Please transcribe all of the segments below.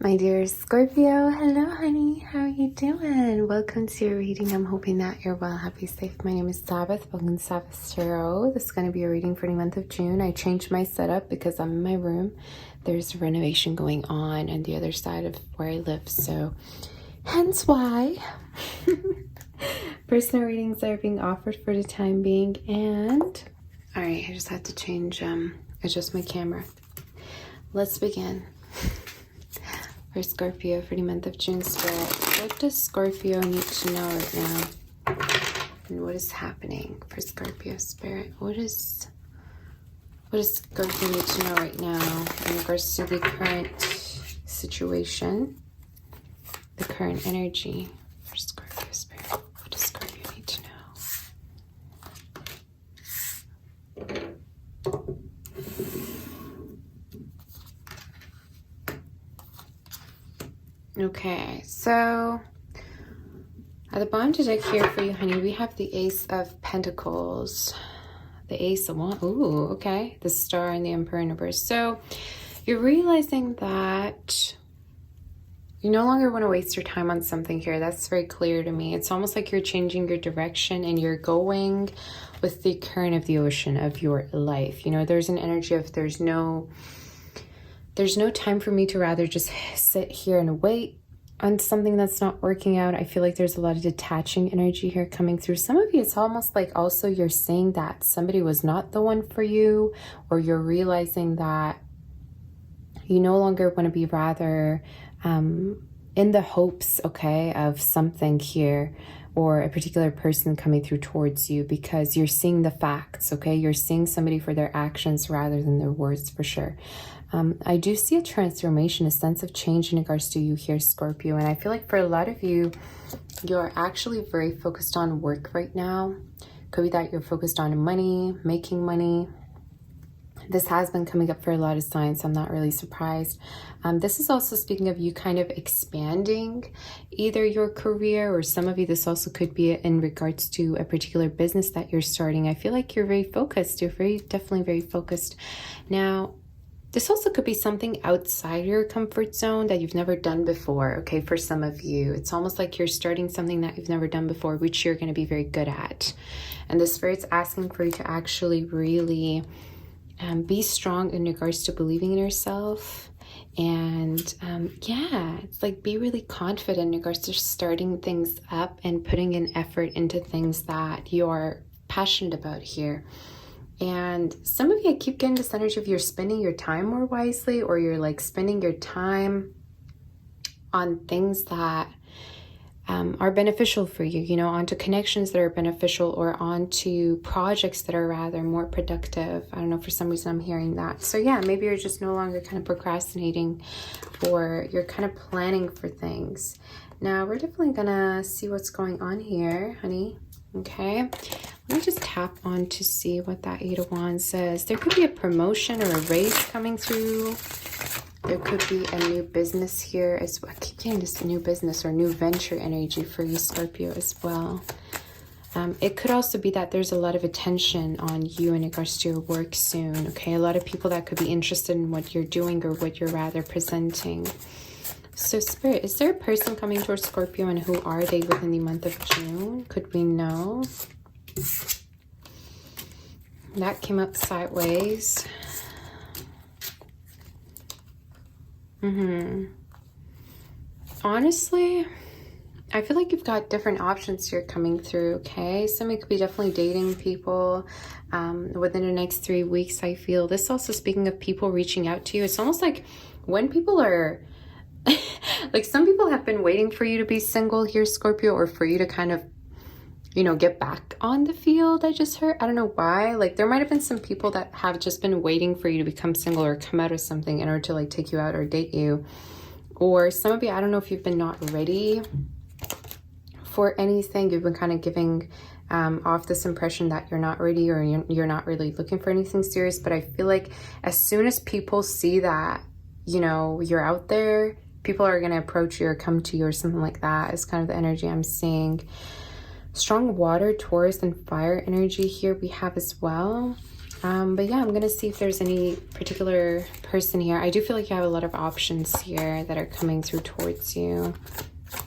My dear Scorpio, hello honey, how are you doing? Welcome to your reading. I'm hoping that you're well, happy, safe. My name is Sabbath. Welcome to Sabbath Tarot. This is going to be a reading for the month of June. I changed my setup because I'm in my room. There's a renovation going on the other side of where I live, so hence why. Personal readings are being offered for the time being, and all right, I just had to change, adjust my camera. Let's begin. For Scorpio for the month of June, Spirit, what does Scorpio need to know right now? And what is happening for Scorpio, Spirit? What does Scorpio need to know right now in regards to the current situation, the current energy for Scorpio, Spirit? What does Scorpio need to know? Okay, so at the bottom of the deck here for you, honey, we have the Ace of Pentacles. The Ace of Wands. Ooh, okay. The Star and the Emperor in reverse. So you're realizing that you no longer want to waste your time on something here. That's very clear to me. It's almost like you're changing your direction and you're going with the current of the ocean of your life. You know, there's an energy of there's no time for me to rather just sit here and wait on something that's not working out. I feel like there's a lot of detaching energy here coming through. Some of you, it's almost like also you're saying that somebody was not the one for you, or you're realizing that you no longer want to be rather in the hopes, okay, of something here or a particular person coming through towards you, because you're seeing the facts, okay? You're seeing somebody for their actions rather than their words, for sure. I do see a transformation, a sense of change in regards to you here, Scorpio. And I feel like for a lot of you, you're actually very focused on work right now. Could be that you're focused on money, making money. This has been coming up for a lot of signs, so I'm not really surprised. This is also speaking of you kind of expanding either your career, or some of you, this also could be in regards to a particular business that you're starting. I feel like you're very focused. You're definitely very focused. Now, this also could be something outside your comfort zone that you've never done before, okay? For some of you, it's almost like you're starting something that you've never done before, which you're going to be very good at. And the Spirit's asking for you to actually really be strong in regards to believing in yourself. And yeah, it's like be really confident in regards to starting things up and putting in effort into things that you're passionate about here. And some of you, I keep getting this energy of you're spending your time more wisely, or you're like spending your time on things that are beneficial for you, you know, onto connections that are beneficial, or onto projects that are rather more productive. I don't know, for some reason I'm hearing that. So yeah, maybe you're just no longer kind of procrastinating, or you're kind of planning for things. Now we're definitely gonna see what's going on here, honey. Okay, let me just tap on to see what that Eight of Wands says. There could be a promotion or a raise coming through. There could be a new business here as well. I keep getting this new business or new venture energy for you, Scorpio, as well. It could also be that there's a lot of attention on you in regards to your work soon, okay? A lot of people that could be interested in what you're doing or what you're rather presenting. So, Spirit, is there a person coming towards Scorpio, and who are they within the month of June? Could we know? That came up sideways. Honestly, I feel like you've got different options here coming through, okay? Somebody could be definitely dating people within the next 3 weeks, I feel. This also speaking of people reaching out to you. It's almost like when people are... like some people have been waiting for you to be single here, Scorpio, or for you to kind of, you know, get back on the field. I just heard, I don't know why, like there might have been some people that have just been waiting for you to become single or come out of something in order to like take you out or date you. Or some of you, I don't know if you've been not ready for anything. You've been kind of giving off this impression that you're not ready, or you're not really looking for anything serious. But I feel like as soon as people see that, you know, you're out there, people are going to approach you or come to you or something like that is kind of the energy I'm seeing. Strong water, Taurus, and fire energy here we have as well. But yeah, I'm going to see if there's any particular person here. I do feel like you have a lot of options here that are coming through towards you.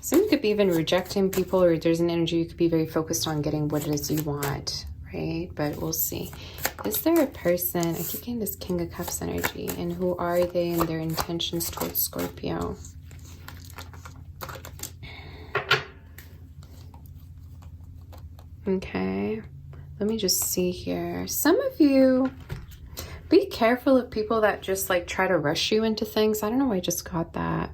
Some could be even rejecting people, or there's an energy you could be very focused on getting what it is you want, right? But we'll see. Is there a person? I keep getting this King of Cups energy. And who are they and their intentions towards Scorpio? Okay. Let me just see here. Some of you, be careful of people that just like try to rush you into things. I don't know why I just got that.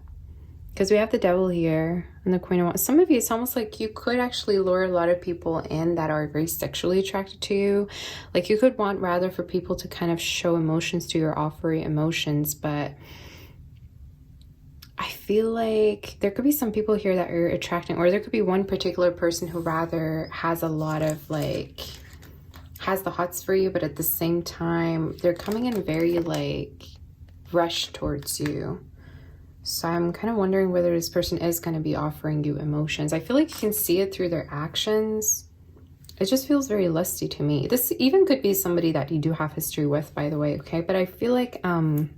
Because we have the Devil here and the Queen of Wands. Some of you, it's almost like you could actually lure a lot of people in that are very sexually attracted to you. Like you could want rather for people to kind of show emotions to you or offer emotions. But I feel like there could be some people here that are attracting, or there could be one particular person who rather has a lot of like, has the hots for you, but at the same time, they're coming in very like rushed towards you. So I'm kind of wondering whether this person is going to be offering you emotions. I feel like you can see it through their actions. It just feels very lusty to me. This even could be somebody that you do have history with, by the way, okay? But I feel like you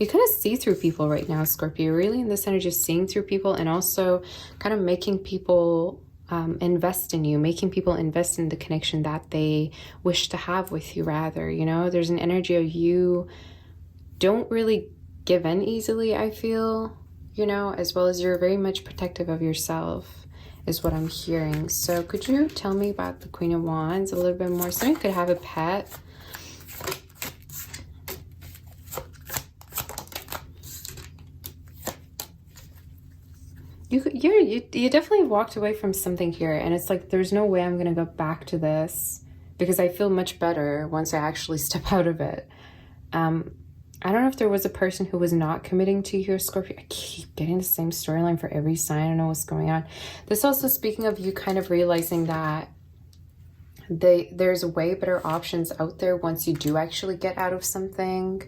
kind of see through people right now, Scorpio. You're really in this energy of seeing through people, and also kind of making people invest in you, making people invest in the connection that they wish to have with you rather, you know? There's an energy of you don't really give in easily, I feel, you know, as well as you're very much protective of yourself is what I'm hearing. So could you tell me about the Queen of Wands a little bit more? Someone could have a pet. You definitely walked away from something here, and it's like there's no way I'm gonna go back to this because I feel much better once I actually step out of it. I don't know if there was a person who was not committing to your Scorpio. I keep getting the same storyline for every sign. I don't know what's going on. This also speaking of you kind of realizing that there's way better options out there once you do actually get out of something.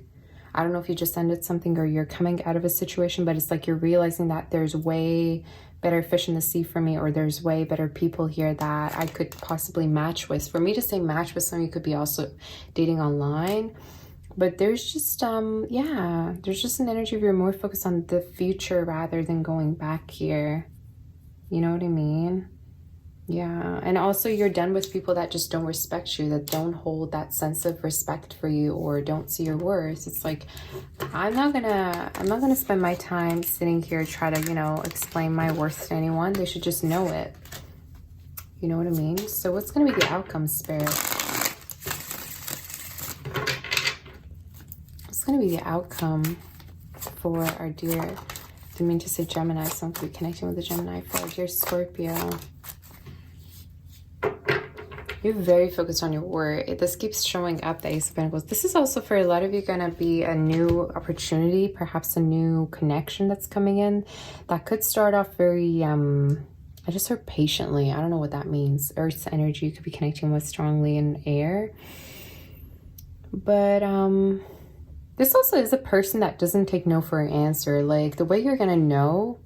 I don't know if you just ended something or you're coming out of a situation, but it's like you're realizing that there's way better fish in the sea for me, or there's way better people here that I could possibly match with. For me to say match with someone, you could be also dating online. But there's just, yeah, there's just an energy of you're more focused on the future rather than going back here. You know what I mean? Yeah. And also you're done with people that just don't respect you, that don't hold that sense of respect for you or don't see your worth. It's like, I'm not gonna spend my time sitting here try to, you know, explain my worth to anyone. They should just know it. You know what I mean? So what's gonna be the outcome, Spirit? Going to be the outcome for our dear, I didn't mean to say Gemini, so I'm going to be connecting with the Gemini. For our dear Scorpio, you're very focused on your work. This keeps showing up, the Ace of Pentacles. This is also for a lot of you going to be a new opportunity, perhaps a new connection that's coming in that could start off very I just heard patiently. I don't know what that means. Earth's energy you could be connecting with strongly in air, but this also is a person that doesn't take no for an answer. Like the way you're going to know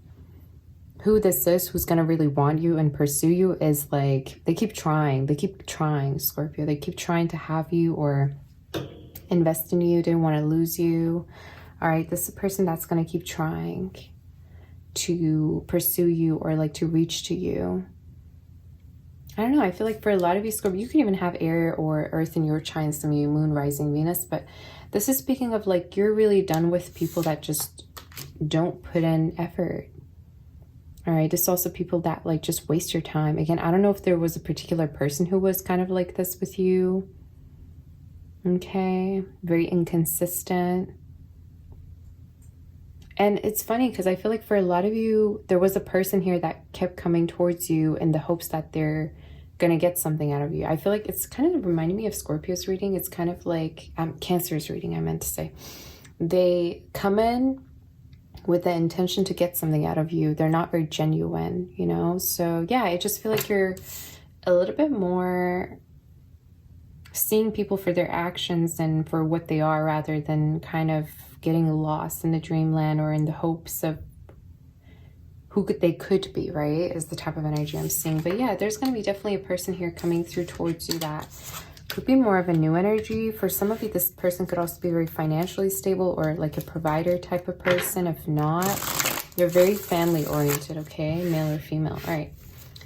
who this is, who's going to really want you and pursue you is like, they keep trying, Scorpio. They keep trying to have you or invest in you. They don't want to lose you. All right. This is a person that's going to keep trying to pursue you or like to reach to you. I don't know. I feel like for a lot of you, Scorpio, you can even have air or earth in your chart, some of you moon, rising, Venus, but this is speaking of like you're really done with people that just don't put in effort. All right. It's also people that like just waste your time. Again, I don't know if there was a particular person who was kind of like this with you. Okay. Very inconsistent. And it's funny because I feel like for a lot of you, there was a person here that kept coming towards you in the hopes that they're going to get something out of you. I feel like it's kind of reminding me of Scorpio's reading. It's kind of like Cancer's reading, I meant to say. They come in with the intention to get something out of you. They're not very genuine, you know? So yeah, I just feel like you're a little bit more seeing people for their actions and for what they are rather than kind of getting lost in the dreamland or in the hopes of who they could be, right? Is the type of energy I'm seeing. But yeah, there's going to be definitely a person here coming through towards you that could be more of a new energy. For some of you, this person could also be very financially stable or like a provider type of person. If not, they're very family oriented, okay? Male or female. All right.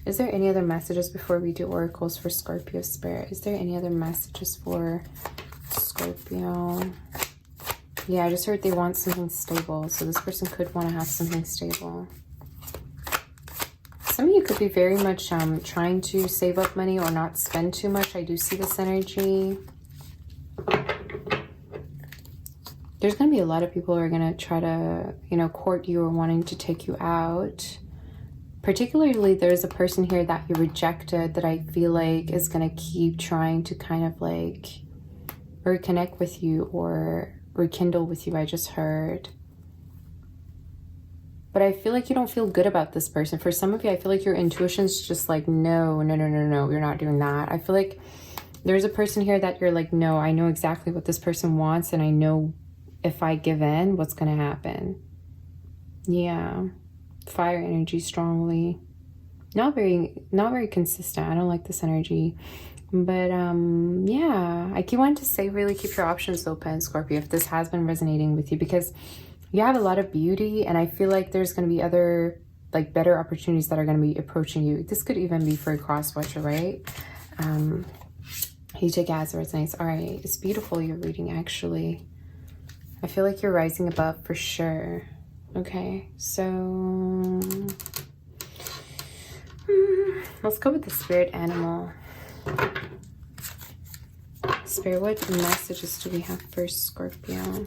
Is there any other messages before we do oracles for Scorpio spirit? Is there any other messages for Scorpio? Yeah, I just heard they want something stable. So this person could want to have something stable. Some of you could be very much trying to save up money or not spend too much. I do see this energy. There's going to be a lot of people who are going to try to, you know, court you or wanting to take you out. Particularly, there's a person here that you rejected that I feel like is going to keep trying to kind of like reconnect with you or rekindle with you. I just heard. But I feel like you don't feel good about this person. For some of you, I feel like your intuition's just like, no, you're not doing that. I feel like there's a person here that you're like, no, I know exactly what this person wants, and I know if I give in, what's going to happen. Yeah. Fire energy strongly. Not very consistent. I don't like this energy. But yeah, I keep wanting to say really keep your options open, Scorpio, if this has been resonating with you, because you have a lot of beauty, and I feel like there's going to be other, like, better opportunities that are going to be approaching you. This could even be for a cross-watcher, right? You take it as it resonates. All right, it's beautiful, your reading, actually. I feel like you're rising above for sure. Okay, so let's go with the spirit animal. Spirit, what messages do we have for Scorpio?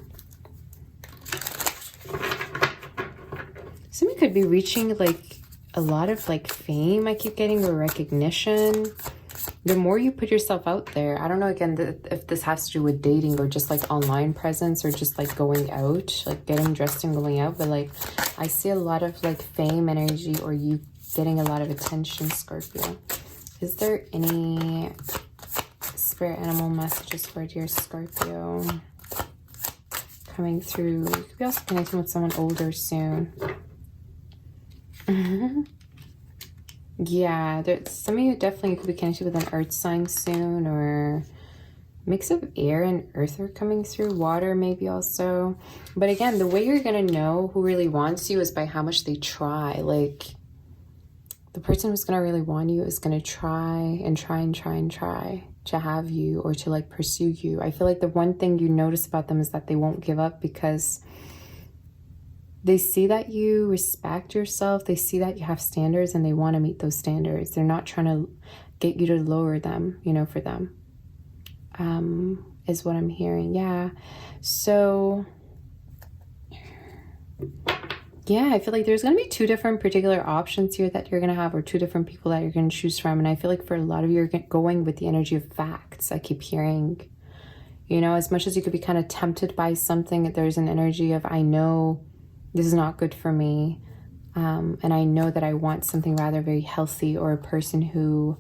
Somebody could be reaching like a lot of like fame, I keep getting, or recognition. The more you put yourself out there, I don't know, again, if this has to do with dating or just like online presence or just like going out, like getting dressed and going out. But like, I see a lot of like fame energy or you getting a lot of attention, Scorpio. Is there any spirit animal messages for dear Scorpio coming through? You could be also connecting with someone older soon. Yeah, some of you definitely could be connected with an earth sign soon, or mix of air and earth are coming through, water maybe also. But again, the way you're gonna know who really wants you is by how much they try. Like, the person who's gonna really want you is gonna try to have you or to like pursue you. I feel like the one thing you notice about them is that they won't give up, because they see that you respect yourself. They see that you have standards and they want to meet those standards. They're not trying to get you to lower them, you know, for them, is what I'm hearing. Yeah. So, yeah, I feel like there's going to be two different particular options here that you're going to have, or two different people that you're going to choose from. And I feel like for a lot of you, you're going with the energy of facts. I keep hearing, you know, as much as you could be kind of tempted by something, there's an energy of, I know this is not good for me. And I know that I want something rather very healthy, or a person who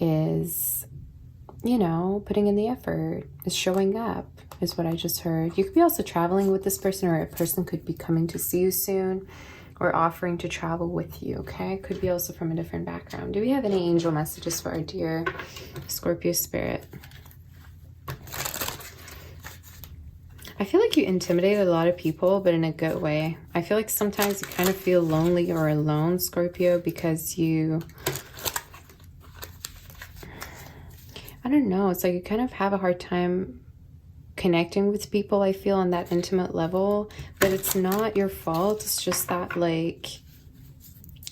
is, you know, putting in the effort, is showing up, is what I just heard. You could be also traveling with this person, or a person could be coming to see you soon or offering to travel with you, okay? Could be also from a different background. Do we have any angel messages for our dear Scorpio spirit? I feel like you intimidate a lot of people, but in a good way. I feel like sometimes you kind of feel lonely or alone, Scorpio, because you, I don't know, it's like you kind of have a hard time connecting with people, I feel, on that intimate level. But it's not your fault. It's just that, like,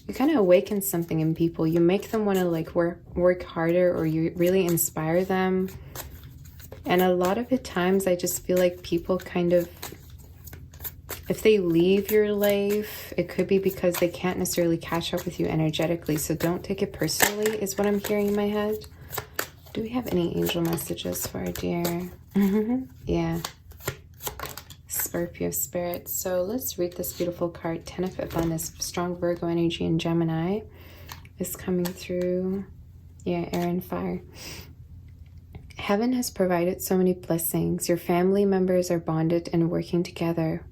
you kind of awaken something in people. You make them want to, like, work harder, or you really inspire them. And a lot of the times, I just feel like people kind of, if they leave your life, it could be because they can't necessarily catch up with you energetically. So don't take it personally, is what I'm hearing in my head. Do we have any angel messages for our dear? Yeah. Scorpio spirit. So let's read this beautiful card. 10 of Abundance, strong Virgo energy, and Gemini is coming through. Yeah, air and fire. Heaven has provided so many blessings. Your family members are bonded and working together.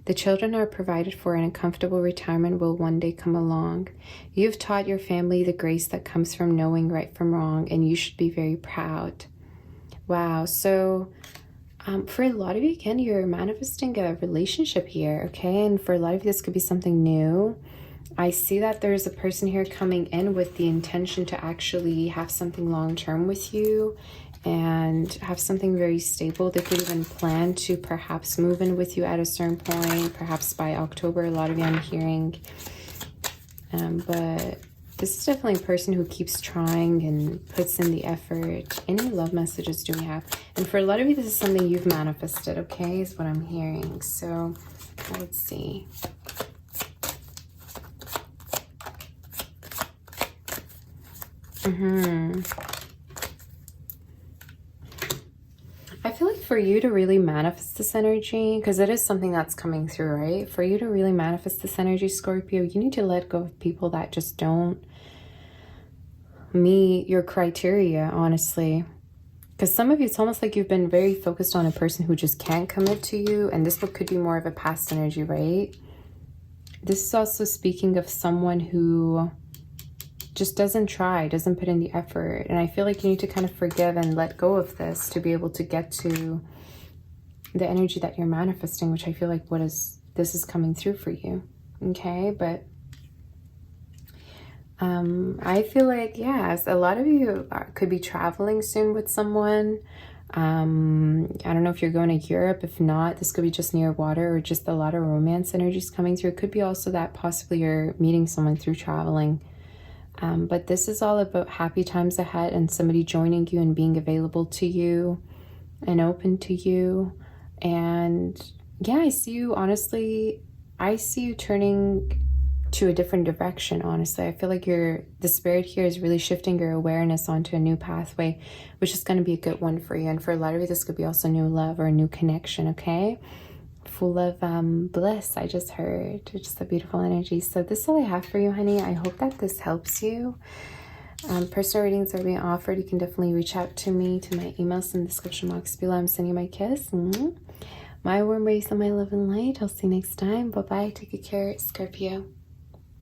The children are provided for, and a comfortable retirement will one day come along. You have taught your family the grace that comes from knowing right from wrong, and you should be very proud. Wow. So for a lot of you, again, you're manifesting a relationship here, okay? And for a lot of you, this could be something new. I see that there's a person here coming in with the intention to actually have something long-term with you and have something very stable. They could even plan to perhaps move in with you at a certain point, perhaps by October. A lot of you I'm hearing. But this is definitely a person who keeps trying and puts in the effort. Any love messages do we have? And for a lot of you, this is something you've manifested, okay, is what I'm hearing. So let's see. I feel like for you to really manifest this energy, because it is something that's coming through, right? For you to really manifest this energy, Scorpio, you need to let go of people that just don't meet your criteria, honestly. Because some of you, it's almost like you've been very focused on a person who just can't commit to you. And this could be more of a past energy, right? This is also speaking of someone who just doesn't try, doesn't put in the effort. And I feel like you need to kind of forgive and let go of this to be able to get to the energy that you're manifesting, which I feel like this is coming through for you. Okay, but I feel like, yes, a lot of you could be traveling soon with someone. I don't know if you're going to Europe. If not, this could be just near water or just a lot of romance energies coming through. It could be also that possibly you're meeting someone through traveling. But this is all about happy times ahead and somebody joining you and being available to you and open to you. And yeah, I see you, honestly, I see you turning to a different direction, honestly. I feel like the spirit here is really shifting your awareness onto a new pathway, which is going to be a good one for you. And for a lot of you, this could be also new love or a new connection, okay? Full of bliss, I just heard. Just a beautiful energy. So this is all I have for you, honey. I hope that this helps you. Personal readings are being offered. You can definitely reach out to me, to my emails in the description box below. I'm sending you my kiss. My warm rays and my love and light. I'll see you next time. Bye-bye. Take good care, Scorpio.